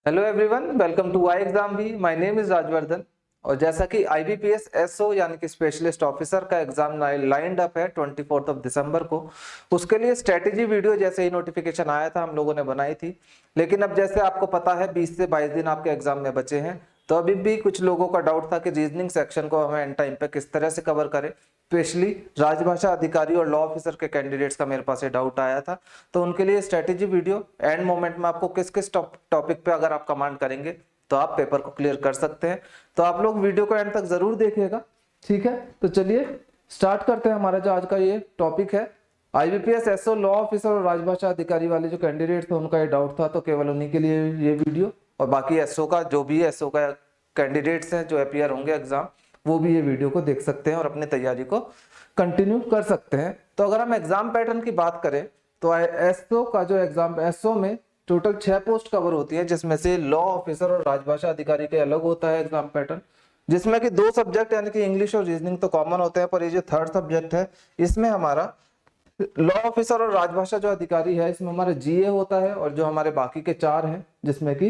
Hello everyone, welcome to I exam भी। My name is Rajvardhan. और जैसा कि आईबीपीएस एसओ यानी कि स्पेशलिस्ट ऑफिसर का एग्जाम लाइंड अप है 24 दिसंबर को, उसके लिए स्ट्रेटेजी वीडियो जैसे ही नोटिफिकेशन आया था हम लोगों ने बनाई थी। लेकिन अब जैसे आपको पता है 20 से 22 दिन आपके एग्जाम में बचे हैं, तो अभी भी कुछ लोगों का डाउट था कि रीजनिंग सेक्शन को हमें एंड टाइम पे किस तरह से कवर करें। स्पेशली राजभाषा अधिकारी और लॉ ऑफिसर के कैंडिडेट्स का मेरे पास ये डाउट आया था, तो उनके लिए स्ट्रेटेजी वीडियो एंड मोमेंट में आपको किस किस टॉपिक पे अगर आप कमांड करेंगे तो आप पेपर को क्लियर कर सकते हैं। तो आप लोग वीडियो को एंड तक जरूर देखिएगा, ठीक है। तो चलिए स्टार्ट करते हैं। हमारा जो आज का ये टॉपिक है, आईबीपीएस एसओ लॉ ऑफिसर और राजभाषा अधिकारी वाले जो कैंडिडेट थे उनका ये डाउट था, तो केवल उन्हीं के लिए ये वीडियो। और बाकी एसओ का जो भी एसओ का कैंडिडेट्स हैं जो अपीयर होंगे एग्जाम, वो भी ये वीडियो को देख सकते हैं और अपनी तैयारी को कंटिन्यू कर सकते हैं। तो अगर हम एग्जाम पैटर्न की बात करें तो एसओ का जो एग्जाम, एसओ में टोटल 6 पोस्ट कवर होती है, जिसमें से लॉ ऑफिसर और राजभाषा अधिकारी के अलग होता है एग्जाम पैटर्न, जिसमें कि 2 सब्जेक्ट यानी कि इंग्लिश और रीजनिंग तो कॉमन होते हैं, पर ये जो थर्ड सब्जेक्ट है इसमें हमारा लॉ ऑफिसर और राजभाषा जो अधिकारी है इसमें हमारा जीए होता है। और जो हमारे बाकी के 4 हैं, जिसमें कि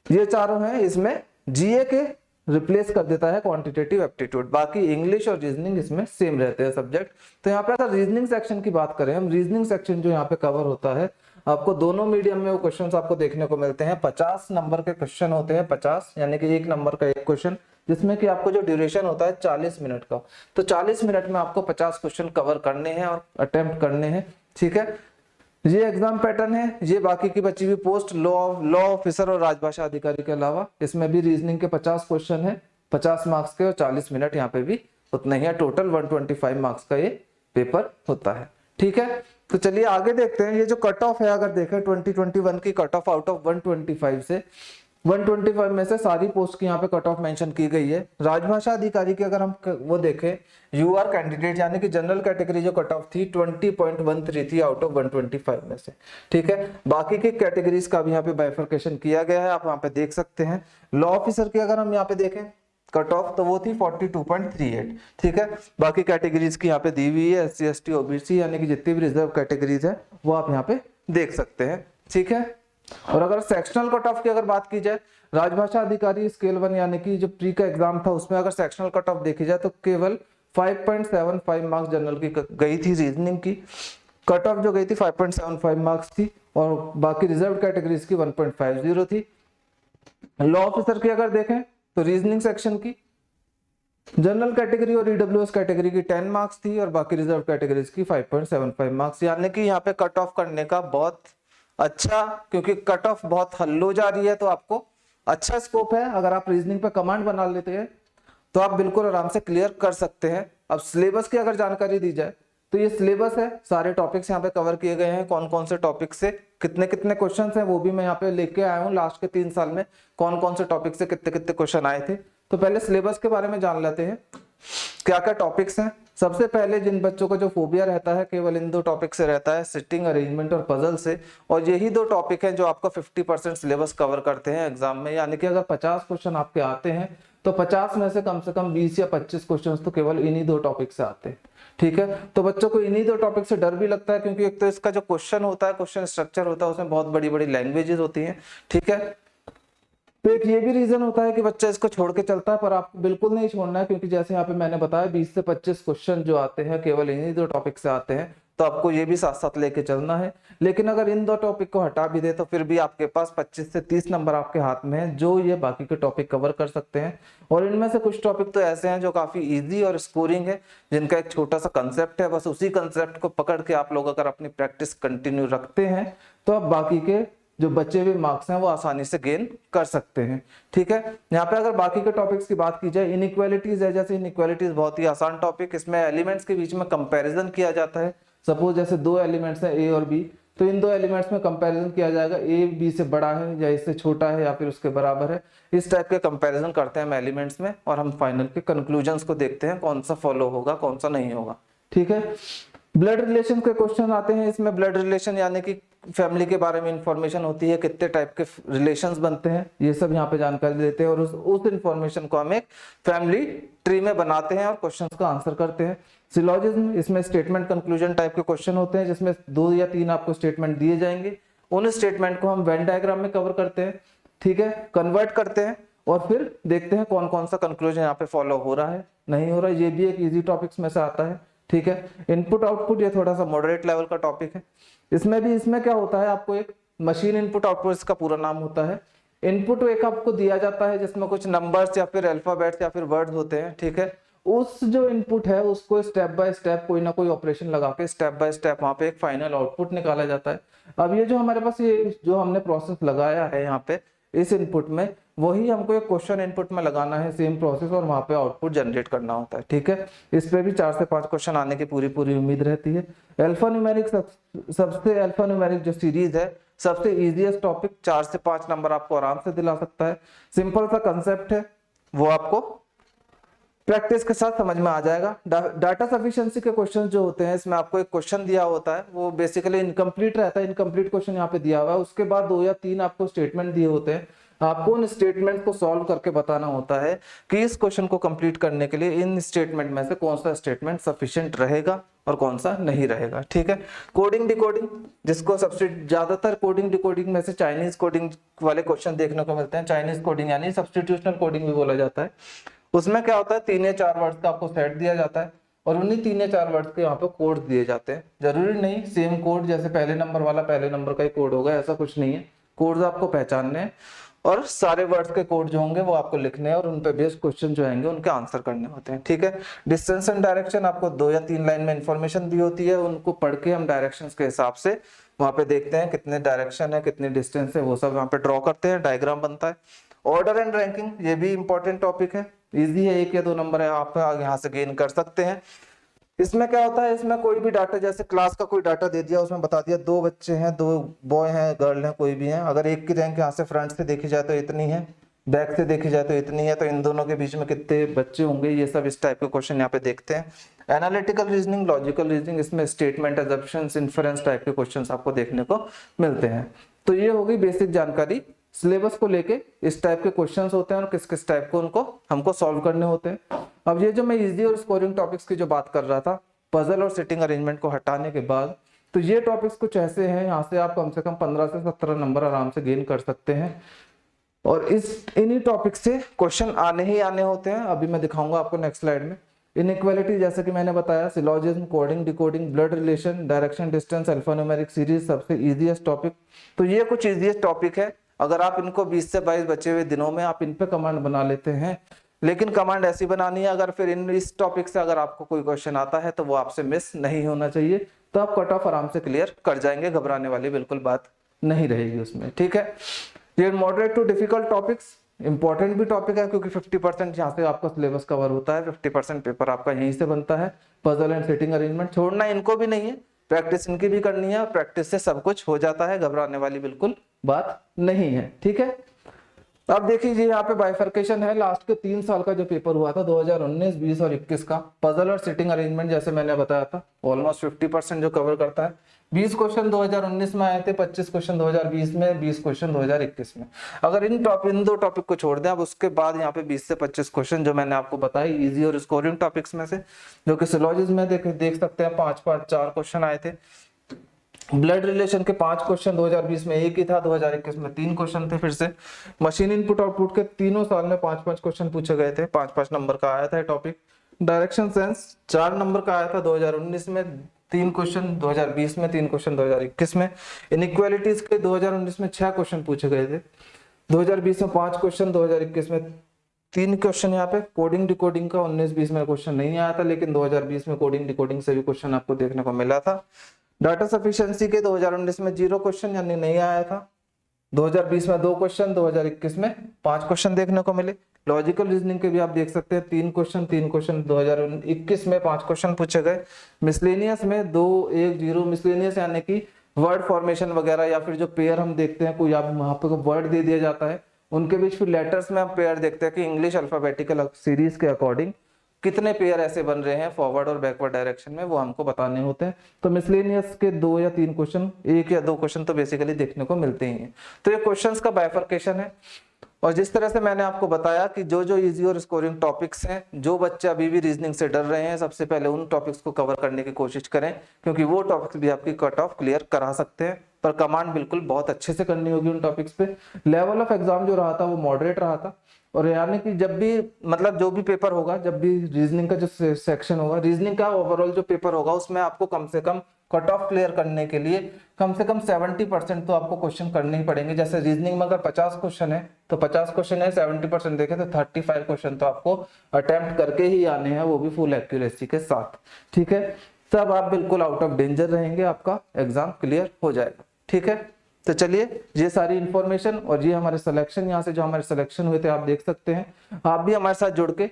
ये चारों हैं, इसमें जीए के रिप्लेस कर देता है क्वांटिटेटिव एप्टीट्यूड। बाकी इंग्लिश और रीजनिंग इसमें सेम रहते हैं सब्जेक्ट। तो यहाँ पे अगर रीजनिंग सेक्शन की बात करें, हम रीजनिंग सेक्शन जो यहाँ पे कवर होता है, आपको दोनों मीडियम में वो क्वेश्चंस आपको देखने को मिलते हैं। 50 नंबर के क्वेश्चन होते हैं, 50 यानी कि 1 नंबर का एक क्वेश्चन, जिसमें कि आपको जो ड्यूरेशन होता है 40 मिनट का। तो 40 मिनट में आपको 50 क्वेश्चन कवर करने हैं और अटेम्प्ट करने हैं, ठीक है। ये एग्जाम पैटर्न है। ये बाकी की बची हुई पोस्ट लॉ ऑफिसर और राजभाषा अधिकारी के अलावा, इसमें भी रीजनिंग के 50 क्वेश्चन है, 50 मार्क्स के, और 40 मिनट यहाँ पे भी उतना ही है। टोटल 125 मार्क्स का ये पेपर होता है, ठीक है। तो चलिए आगे देखते हैं। ये जो कट ऑफ है, अगर देखें 2021 की कट ऑफ आउट ऑफ 125 से 125 में से सारी पोस्ट की यहाँ पे कट ऑफ मेंशन की गई है। राजभाषा अधिकारी की अगर हम वो देखें, यूआर कैंडिडेट यानी कि जनरल कैटेगरी जो कट ऑफ थी 20.13 थी आउट ऑफ 125 में से, ठीक है। बाकी की कैटेगरीज का भी यहाँ पे बाइफरकेशन किया गया है, आप यहाँ पे देख सकते हैं। लॉ ऑफिसर की अगर हम यहाँ पे देखें कट ऑफ, तो वो थी 42.38, ठीक है। बाकी कैटेगरीज की यहाँ पे दी हुई है, SC ST OBC यानी कि जितनी भी रिजर्व कैटेगरीज है वो आप यहाँ पे देख सकते हैं, ठीक है। और अगर सेक्शनल कट ऑफ की अगर बात की जाए, राजभाषा अधिकारी स्केल 1 यानी कि जो प्री का एग्जाम था उसमें अगर सेक्शनल कट ऑफ देखी जाए तो केवल 5.75 मार्क्स जनरल की गई थी। रीजनिंग की कट ऑफ जो गई थी 5.75 मार्क्स थी, और बाकी रिजर्व कैटेगरीज की 1.50 थी। लॉ ऑफिसर की अगर देखें तो रीजनिंग सेक्शन की जनरल कैटेगरी और ईडब्ल्यूएस कैटेगरी की 10 मार्क्स थी, और बाकी रिजर्व कैटेगरीज की 5.75 मार्क्स। यानी कि यहाँ पे कट ऑफ करने का बहुत अच्छा, क्योंकि कट ऑफ बहुत लो जा रही है, तो आपको अच्छा स्कोप है। अगर आप रीजनिंग पे कमांड बना लेते हैं तो आप बिल्कुल आराम से क्लियर कर सकते हैं। अब सिलेबस की अगर जानकारी दी जाए तो ये सिलेबस है, सारे टॉपिक्स यहाँ पे कवर किए गए हैं। कौन कौन से टॉपिक से कितने कितने क्वेश्चन हैं वो भी मैं यहाँ पे लेके आया हूँ। लास्ट के 3 साल में कौन कौन से टॉपिक से कितने कितने क्वेश्चन आए थे। तो पहले सिलेबस के बारे में जान लेते हैं, क्या क्या टॉपिक्स हैं। सबसे पहले जिन बच्चों को जो फोबिया रहता है केवल इन 2 टॉपिक से रहता है, सिटिंग अरेंजमेंट और पजल से। और यही 2 टॉपिक हैं जो आपका 50% सिलेबस कवर करते हैं एग्जाम में। यानी कि अगर 50 क्वेश्चन आपके आते हैं तो 50 में से कम 20 या 25 क्वेश्चन तो केवल इन्हीं 2 टॉपिक से आते हैं, ठीक है। तो बच्चों को इन्हीं 2 टॉपिक से डर भी लगता है, क्योंकि एक तो इसका जो क्वेश्चन होता है, क्वेश्चन स्ट्रक्चर होता है, उसमें बहुत बड़ी बड़ी लैंग्वेजेस होती हैं, ठीक है। तो एक ये भी रीजन होता है कि बच्चा इसको छोड़ के चलता है, पर आपको बिल्कुल नहीं छोड़ना है, क्योंकि जैसे यहाँ पे मैंने बताया 20 से 25 क्वेश्चन जो आते हैं केवल इन्हीं 2 टॉपिक से आते हैं, तो आपको ये भी साथ साथ लेके चलना है। लेकिन अगर इन 2 टॉपिक को हटा भी दे तो फिर भी आपके पास 25 से 30 नंबर आपके हाथ में है, जो ये बाकी के टॉपिक कवर कर सकते हैं। और इनमें से कुछ टॉपिक तो ऐसे हैं जो काफी इजी और स्कोरिंग है, जिनका एक छोटा सा कंसेप्ट है, बस उसी कंसेप्ट को पकड़ के आप लोग अगर अपनी प्रैक्टिस कंटिन्यू रखते हैं तो आप बाकी के जो बचे हुए मार्क्स हैं वो आसानी से गेन कर सकते हैं, ठीक है। यहाँ पे अगर बाकी के टॉपिक्स की बात की जाए, इनइक्वालिटीज है। जैसे इनइक्वालिटीज बहुत ही आसान टॉपिक, इसमें एलिमेंट्स के बीच में कंपैरिजन किया जाता है। सपोज जैसे 2 एलिमेंट्स हैं, ए और बी, तो इन 2 एलिमेंट्स में कंपैरिजन किया जाएगा, ए बी से बड़ा है या इससे छोटा है या फिर उसके बराबर है। इस टाइप के कंपैरिजन करते हैं हम एलिमेंट्स में, और हम फाइनल के कंक्लूजन्स को देखते हैं कौन सा फॉलो होगा कौन सा नहीं होगा, ठीक है। ब्लड रिलेशन के क्वेश्चन आते हैं। इसमें ब्लड रिलेशन यानी कि फैमिली के बारे में इंफॉर्मेशन होती है, कितने टाइप के रिलेशंस बनते हैं, ये सब यहाँ पे जानकारी देते हैं, और उस इंफॉर्मेशन को हम एक फैमिली ट्री में बनाते हैं और क्वेश्चंस का आंसर करते हैं। सिलॉजिज्म, इसमें स्टेटमेंट कंक्लूजन टाइप के क्वेश्चन होते हैं, जिसमें 2 या 3 आपको स्टेटमेंट दिए जाएंगे, उन स्टेटमेंट को हम वेन डायग्राम में कवर करते हैं। ठीक है, कन्वर्ट करते हैं और फिर देखते हैं कौन कौन सा कंक्लूजन यहाँ पे फॉलो हो रहा है नहीं हो रहा है। ये भी एक इजी टॉपिक्स में से आता है, ठीक है। इनपुट आउटपुट ये थोड़ा सा मॉडरेट लेवल का टॉपिक है। इसमें क्या होता है, आपको एक मशीन इनपुट आउटपुट इसका पूरा नाम होता है। इनपुट एक आपको दिया जाता है जिसमें कुछ नंबर्स या फिर अल्फाबेट्स या फिर वर्ड्स होते हैं, ठीक है। उस जो इनपुट है उसको स्टेप बाय स्टेप कोई ना कोई ऑपरेशन लगा के स्टेप बाय स्टेप वहां पे एक फाइनल आउटपुट निकाला जाता है। अब ये जो हमारे पास ये जो हमने प्रोसेस लगाया है यहाँ पे इस इनपुट में, वही हमको एक क्वेश्चन इनपुट में लगाना है, सेम प्रोसेस, और वहां पे आउटपुट जनरेट करना होता है, ठीक है। इस पे भी 4 से 5 क्वेश्चन आने की पूरी उम्मीद रहती है। अल्फा न्यूमेरिक सबसे अल्फा न्यूमेरिक जो सीरीज है सबसे इजीएस्ट टॉपिक, 4 से 5 नंबर आपको आराम से दिला सकता है। सिंपल सा कंसेप्ट है, वो आपको प्रैक्टिस के साथ समझ में आ जाएगा। डाटा सफिशिएंसी के क्वेश्चन जो होते हैं, इसमें आपको एक क्वेश्चन दिया होता है, वो बेसिकली इनकम्प्लीट रहता है, इनकम्प्लीट क्वेश्चन यहाँ पे दिया हुआ है। उसके बाद 2 या 3 आपको स्टेटमेंट दिए होते हैं, आपको उन स्टेटमेंट को सॉल्व करके बताना होता है कि इस क्वेश्चन को कंप्लीट करने के लिए इन स्टेटमेंट में से कौन सा स्टेटमेंट सफिशिएंट रहेगा और कौन सा नहीं रहेगा, ठीक है। कोडिंग डिकोडिंग, जिसको सबसे ज्यादातर कोडिंग डिकोडिंग में से चाइनीज कोडिंग वाले क्वेश्चन देखने को मिलते हैं। चाइनीज कोडिंग यानी सब्स्टिट्यूशनल कोडिंग भी बोला जाता है। उसमें क्या होता है, 3 या 4 वर्ड्स का आपको सेट दिया जाता है और उन्हीं 3 या 4 वर्ड्स के यहाँ पे कोड दिए जाते हैं। जरूरी नहीं सेम कोड जैसे पहले नंबर वाला पहले नंबर का ही कोड होगा, ऐसा कुछ नहीं है। कोड्स आपको पहचानने हैं और सारे वर्ड्स के कोड जो होंगे वो आपको लिखने हैं और उन पे बेस्ड क्वेश्चन जो आएंगे उनके आंसर करने होते हैं, ठीक है। डिस्टेंस एंड डायरेक्शन, आपको 2 या 3 लाइन में इंफॉर्मेशन दी होती है, उनको पढ़ के हम डायरेक्शंस के हिसाब से वहां पे देखते हैं कितने डायरेक्शन है, कितनी डिस्टेंस है, वो सब यहाँ पे ड्रॉ करते हैं, डायग्राम बनता है। ऑर्डर एंड रैंकिंग, ये भी इंपॉर्टेंट टॉपिक है, इजी है, 1 या 2 नंबर है, आप यहाँ से गेन कर सकते हैं। इसमें क्या होता है, इसमें कोई भी डाटा, जैसे क्लास का कोई डाटा दे दिया, उसमें बता दिया 2 बच्चे हैं, 2 बॉय हैं, गर्ल हैं, कोई भी है। अगर एक की रैंक यहाँ से फ्रंट से देखी जाए तो इतनी है, बैक से देखी जाए तो इतनी है, तो इन दोनों के बीच में कितने बच्चे होंगे, ये सब इस टाइप के क्वेश्चन यहाँ पे देखते हैं। एनालिटिकल रीजनिंग, लॉजिकल रीजनिंग, इसमें स्टेटमेंट, अजम्पशंस, इन्फरेंस टाइप के क्वेश्चंस आपको देखने को मिलते हैं। तो ये होगी बेसिक जानकारी सिलेबस को लेके, इस टाइप के क्वेश्चंस होते हैं और किस किस टाइप को उनको हमको सॉल्व करने होते हैं। अब ये जो मैं इजी और स्कोरिंग टॉपिक्स की जो बात कर रहा था, पजल और सिटिंग अरेंजमेंट को हटाने के बाद, तो ये टॉपिक्स कुछ ऐसे हैं, यहाँ से आप कम से कम 15 से 17 नंबर आराम से गेन कर सकते हैं और इन्हीं टॉपिक से क्वेश्चन आने ही आने होते हैं। अभी मैं दिखाऊंगा आपको नेक्स्ट स्लाइड में। इनइक्वालिटी, जैसे कि मैंने बताया, syllogism, coding decoding, blood relation, direction, distance, alphanumeric series, सबसे इजीएस्ट टॉपिक। तो ये कुछ इजीएस्ट टॉपिक है, अगर आप इनको 20 से 22 बचे हुए दिनों में आप इन पे कमांड बना लेते हैं, लेकिन कमांड ऐसी बनानी है अगर फिर इस टॉपिक से अगर आपको कोई क्वेश्चन आता है तो वो आपसे मिस नहीं होना चाहिए, तो आप कट ऑफ आराम से क्लियर कर जाएंगे, घबराने वाली बिल्कुल बात नहीं रहेगी उसमें, ठीक है। ये moderate to difficult topics important भी टॉपिक है, क्योंकि 50% यहाँ से आपका सिलेबस कवर होता है, 50% पेपर आपका यहीं से बनता है। पजल एंड सिटिंग अरेंजमेंट छोड़ना इनको भी नहीं है, प्रैक्टिस इनकी भी करनी है और प्रैक्टिस से सब कुछ हो जाता है, घबराने वाली बिल्कुल बात नहीं है, ठीक है। अब देखिए यहाँ पे बाइफर्केशन है, लास्ट के 3 साल का जो पेपर हुआ था 2019, 20 और 21 का, पजल और सिटिंग अरेंजमेंट जैसे मैंने बताया था ऑलमोस्ट 50% जो कवर करता है। 20 क्वेश्चन 2019 में आए थे, 25 क्वेश्चन 2020 में, 20 क्वेश्चन 2021 में। अगर इन 2 टॉपिक को छोड़ दें, अब उसके बाद यहाँ पे 20 से 25 क्वेश्चन जो मैंने आपको बताई इजी और स्कोरिंग टॉपिक्स में से, जो कि सिलोजिज्म में देख सकते हैं 4 क्वेश्चन आए थे। ब्लड रिलेशन के 5 क्वेश्चन 2020 में 1 ही था, 2021 में 3 क्वेश्चन थे फिर से। मशीन इनपुट आउटपुट के तीनों साल में 5-5 क्वेश्चन पूछे गए थे, 5-5 नंबर का आया था टॉपिक। डायरेक्शन सेंस 4 नंबर का आया था 2019 में 3 क्वेश्चन, 2020 में 3 क्वेश्चन, 2021 में। इनइक्वालिटीज के 2019 में 6 क्वेश्चन पूछे गए थे, 2020 में 5 क्वेश्चन, 2021 में 3 क्वेश्चन। यहाँ पे कोडिंग डिकोडिंग का 19-20 में क्वेश्चन नहीं आया था, लेकिन 2020 में कोडिंग डिकोडिंग से भी क्वेश्चन आपको देखने को मिला था। डाटा सफिशिएंसी के 2019 में 0 क्वेश्चन यानी नहीं आया था, 2020 में 2 क्वेश्चन, 2021 में 5 क्वेश्चन देखने को मिले। लॉजिकल रीजनिंग के भी आप देख सकते हैं 3 क्वेश्चन 2021 में 5 क्वेश्चन पूछे गए। मिसलेनियस में 2, 1, 0 मिसलेनियस यानी कि वर्ड फॉर्मेशन वगैरह या फिर जो पेयर हम देखते हैं, कोई आप वहां पे वर्ड दे दिया जाता है, उनके बीच फिर लेटर्स में हम पेयर देखते हैं कि इंग्लिश अल्फाबेटिकल सीरीज के अकॉर्डिंग कितने पेयर ऐसे बन रहे हैं फॉरवर्ड और बैकवर्ड डायरेक्शन में, वो हमको बताने होते हैं। तो मिसलेनियस के 2 या 3 क्वेश्चन, 1 या 2 क्वेश्चन तो बेसिकली देखने को मिलते ही हैं। तो ये क्वेश्चंस का बाइफर्केशन है। और जिस तरह से मैंने आपको बताया कि जो जो इजी और स्कोरिंग टॉपिक्स हैं, जो बच्चे अभी भी रीजनिंग से डर रहे हैं, सबसे पहले उन टॉपिक्स को कवर करने की कोशिश करें, क्योंकि वो टॉपिक्स भी आपकी कट ऑफ क्लियर करा सकते हैं। पर कमांड बिल्कुल बहुत अच्छे से करनी होगी उन टॉपिक्स पे। लेवल ऑफ एग्जाम जो रहा था वो मॉडरेट रहा था, और यानी कि जब भी मतलब जो भी पेपर होगा, जब भी रीजनिंग का जो सेक्शन होगा, रीजनिंग का ओवरऑल जो पेपर होगा उसमें आपको कम से कम कट ऑफ क्लियर करने के लिए कम से कम 70% तो आपको क्वेश्चन करने ही पड़ेंगे। जैसे रीजनिंग में अगर 50 क्वेश्चन है तो 50 क्वेश्चन है, 70% देखें तो 35 क्वेश्चन तो आपको अटेम्प्ट करके ही आने हैं, वो भी फुल एक्यूरेसी के साथ। ठीक है, तब आप बिल्कुल आउट ऑफ डेंजर रहेंगे, आपका एग्जाम क्लियर हो जाएगा। ठीक है, तो चलिए ये सारी इंफॉर्मेशन और ये हमारे सिलेक्शन, यहाँ से जो हमारे सिलेक्शन हुए थे आप देख सकते हैं। आप भी हमारे साथ जुड़ के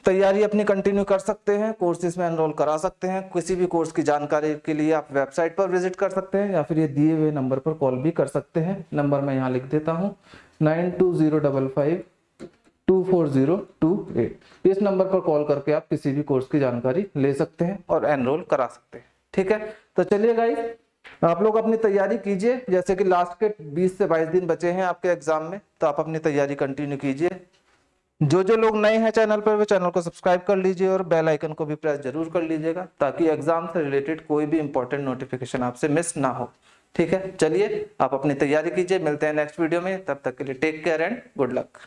तैयारी अपनी कंटिन्यू कर सकते हैं, कोर्सेज में एनरोल करा सकते हैं। किसी भी कोर्स की जानकारी के लिए आप वेबसाइट पर विजिट कर सकते हैं या फिर ये दिए हुए नंबर पर कॉल भी कर सकते हैं। नंबर मैं यहाँ लिख देता हूँ 9205524028। इस नंबर पर कॉल करके आप किसी भी कोर्स की जानकारी ले सकते हैं और एनरोल करा सकते हैं। ठीक है, तो चलिए गाइस आप लोग अपनी तैयारी कीजिए। जैसे कि लास्ट के 20 से 22 दिन बचे हैं आपके एग्जाम में, तो आप अपनी तैयारी कंटिन्यू कीजिए। जो जो लोग नए हैं चैनल पर, वे चैनल को सब्सक्राइब कर लीजिए और बेल आइकन को भी प्रेस जरूर कर लीजिएगा, ताकि एग्जाम से रिलेटेड कोई भी इंपॉर्टेंट नोटिफिकेशन आपसे मिस ना हो। ठीक है, चलिए आप अपनी तैयारी कीजिए, मिलते हैं नेक्स्ट वीडियो में। तब तक के लिए take care and good luck.